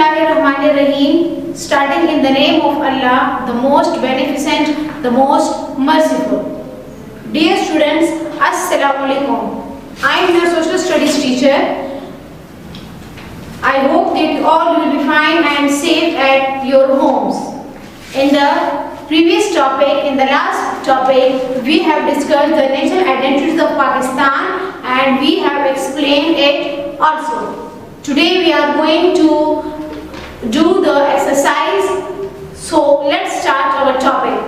Bismillahirrahmanirrahim. Starting in the name of Allah, the most beneficent, the most merciful. Dear students, Assalamu alaikum. I am your social studies teacher. I hope that you all will be fine and safe at your homes. In the previous topic, in the last topic, we have discussed the national identities of Pakistan and we have explained it also. Today we are going to do the exercise. So let's start our topic.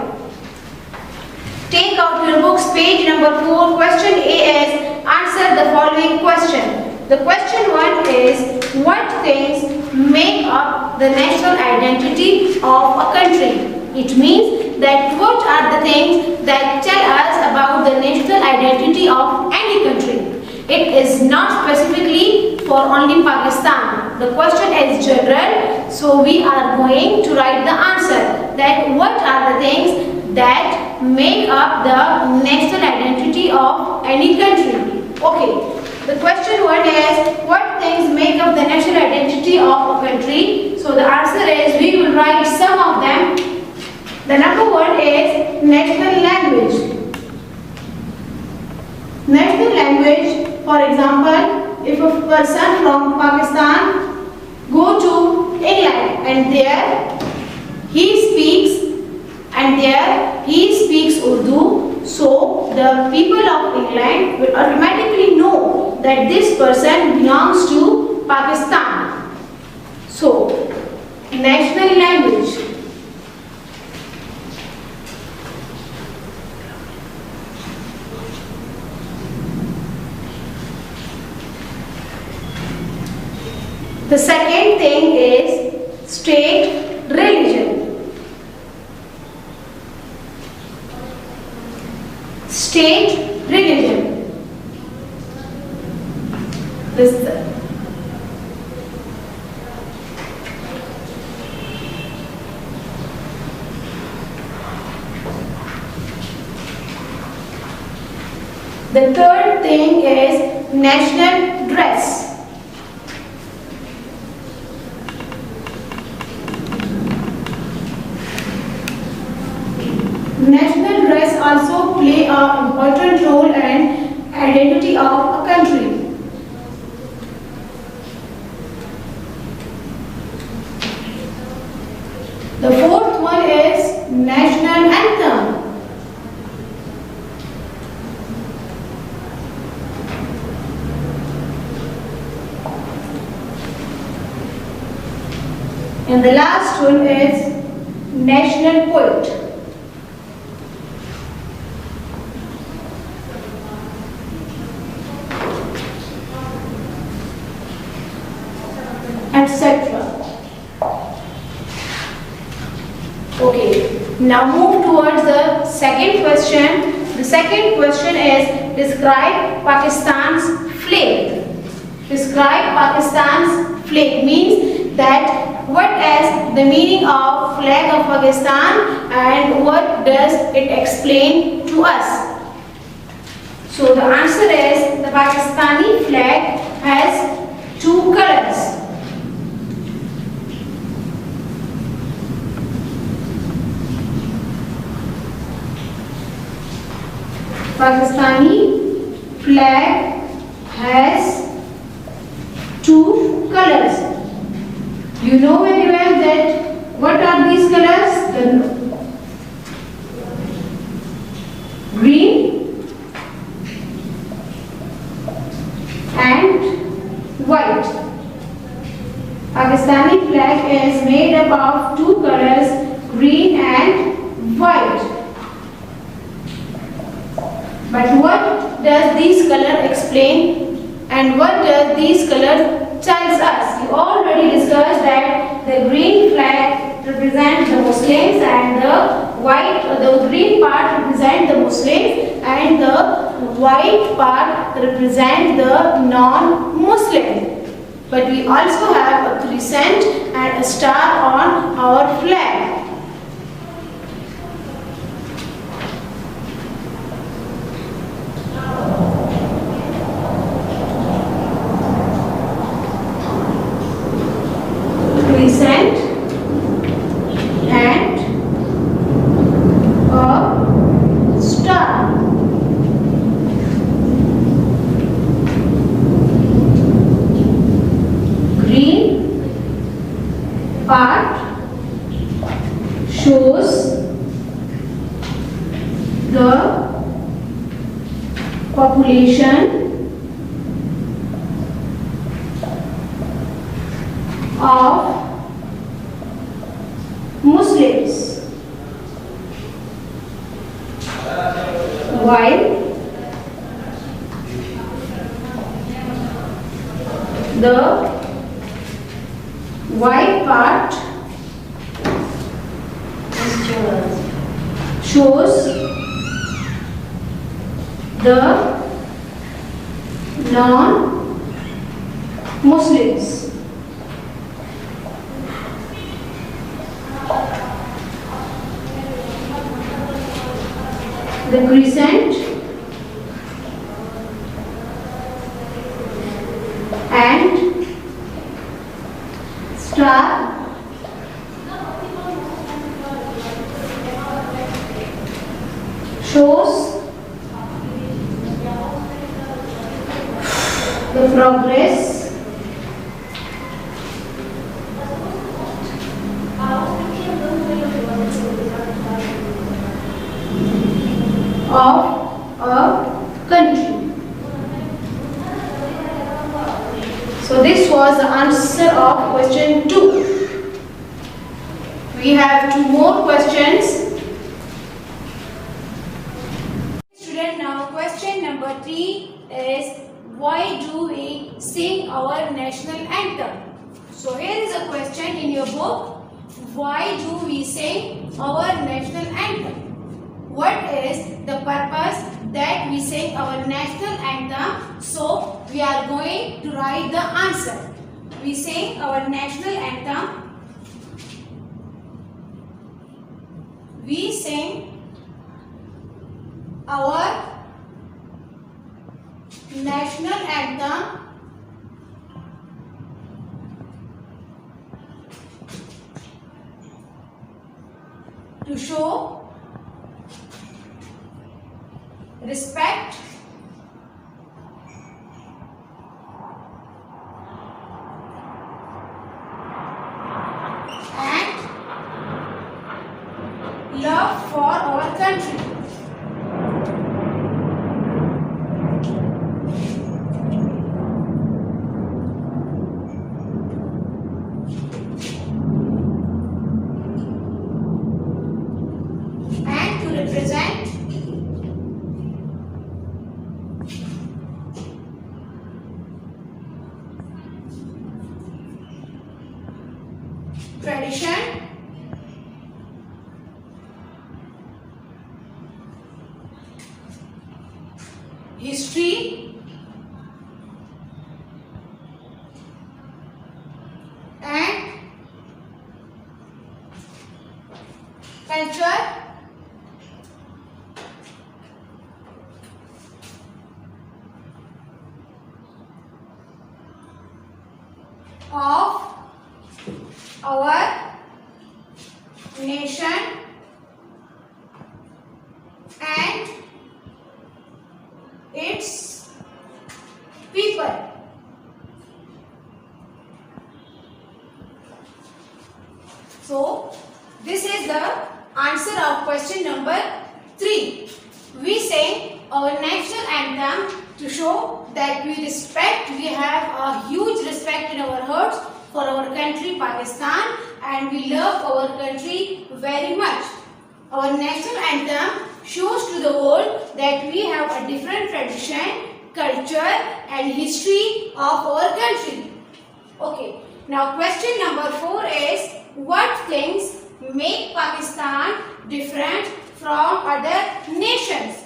Take out your books, page number 4. Question A is answer the following question. The question 1 is what things make up the national identity of a country? It means that what are the things that tell us about the national identity of any country. It is not specifically for only Pakistan. The question is general, so we are going to write the answer. That what are the things that make up the national identity of any country? Okay. The question 1 is what things make up the national identity of a country? So the answer is we will write some of them. The number 1 is national language. National language, for example, if a person from Pakistan go to England and there he speaks Urdu, so the people of England will automatically know that this person belongs to Pakistan. So, national language. The second thing is state religion. State religion. The third thing is national dress. National dress also play an important role in identity of a country. The fourth one is national anthem. And the last one is national poet. Etc. Okay, now move towards the second question. The second question is describe Pakistan's flag. Describe Pakistan's flag means that what is the meaning of flag of Pakistan and what does it explain to us. So the answer is the Pakistani flag has two colors. Pakistani flag has two colors. You know very well that what are these colors? The green and white. Pakistani flag is made up of two colors, green and white. But what does these color explain and what does these color tells us? You already discussed that the green flag represents the Muslims and the green part represents the Muslims and the white part represents the non-Muslims. But we also have a crescent and a star on our flag. shows the population of Muslims, while the white part shows the non-Muslims. The crescent and star shows the progress of a country. So this was the answer of question 2. We have 2 more questions. Student, now question number 3 is, why do we sing our national anthem? So here is a question in your book. Why do we sing our national anthem? What is the purpose that we sing our national anthem? So we are going to write the answer. We sing our national anthem. We sing our national anthem to show respect and love for our country. And to represent tradition history and culture of our nation and its people. So this is the answer of question number 3. We sing our national anthem to show that we have a huge respect in our hearts for our country Pakistan, and we love our country very much. Our national anthem shows to the world that we have a different tradition, culture and history of our country. Okay, now question number 4 is, what things make Pakistan different from other nations?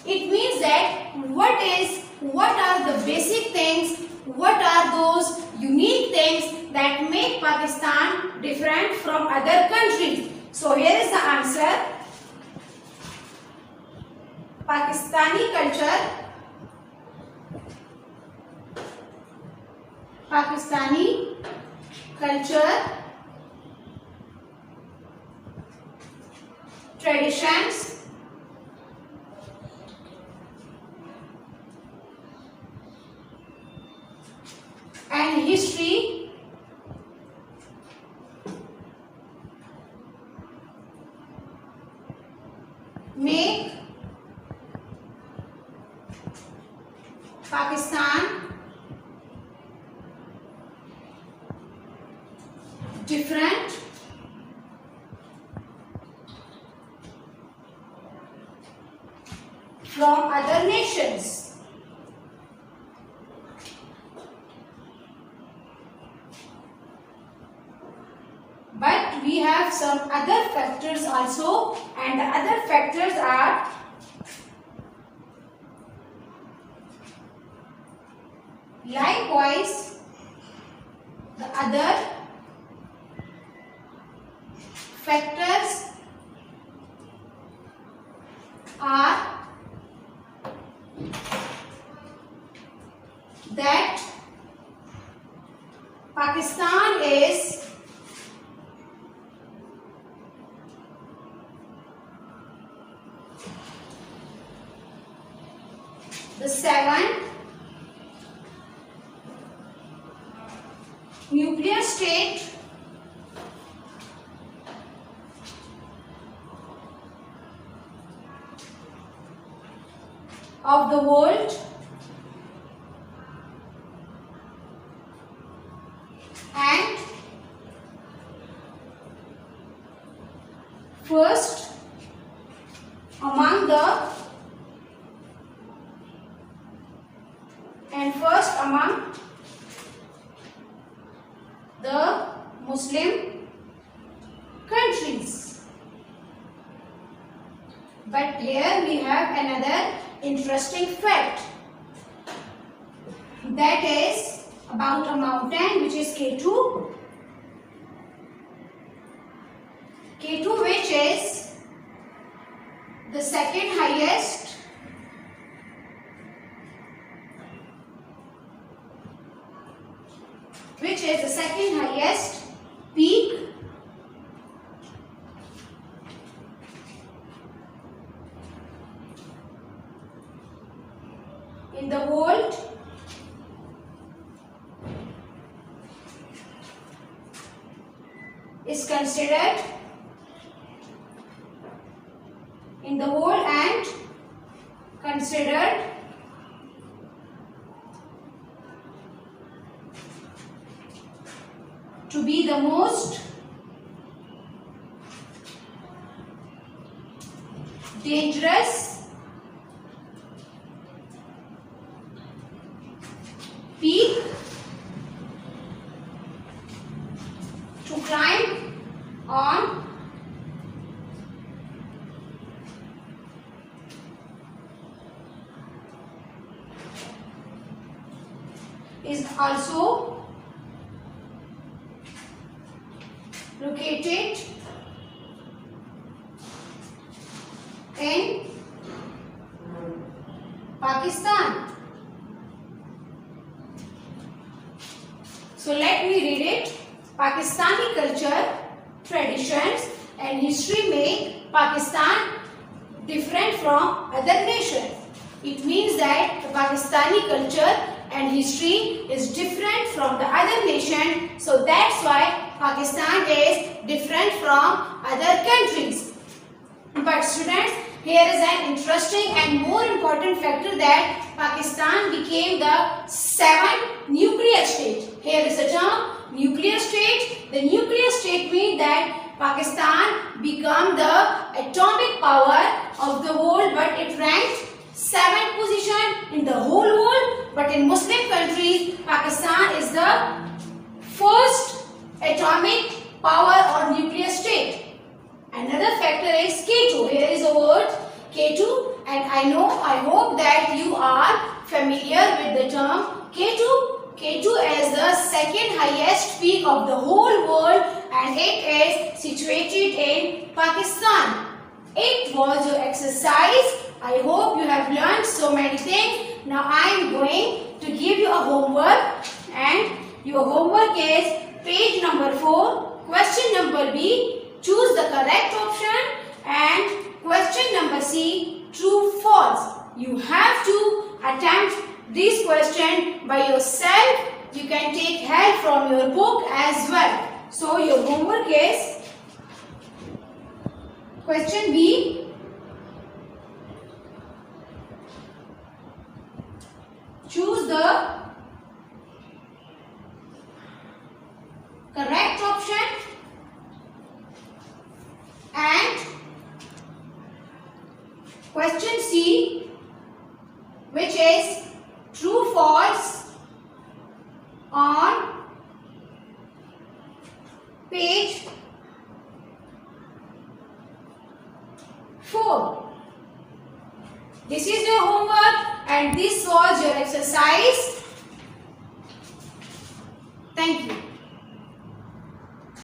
It means that what are the basic things, what are those unique things that make Pakistan different from other countries? So here is the answer. Pakistani culture, traditions, and history Pakistan different from other nations. But we have some other factors also, and the other factors are likewise the other factors are that Pakistan is the seventh nuclear state of the world and first among the Muslim countries. But here we have another interesting fact, that is about a mountain which is K2. K2, which is the second highest peak in the world, is considered in the world and considered to be the most dangerous peak to climb on is also located in Pakistan. So let me read it. Pakistani culture, traditions and history make Pakistan different from other nations. It means that the Pakistani culture and history is different from the other nation. So that's why Pakistan is different from other countries. But students, here is an interesting and more important factor, that Pakistan became the seventh nuclear state. Here is the term nuclear state. The nuclear state means that Pakistan became the atomic power of the world, but it ranked 7th position in the whole world. But in Muslim countries, Pakistan is the first atomic power or nuclear state. Another factor is K2. Here is the word K2, and I hope that you are familiar with the term K2. K2 is the second highest peak of the whole world, and it is situated in Pakistan. It was your exercise. I hope you have learned so many things. Now I am going to give you a homework, and your homework is page number 4, question number B, choose the correct option, and question number C, true false. You have to attempt this question by yourself. You can take help from your book as well. So your homework is question B. choose the correct option and question C, which is true false on page 4. This is your homework and this was your exercise. Thank you.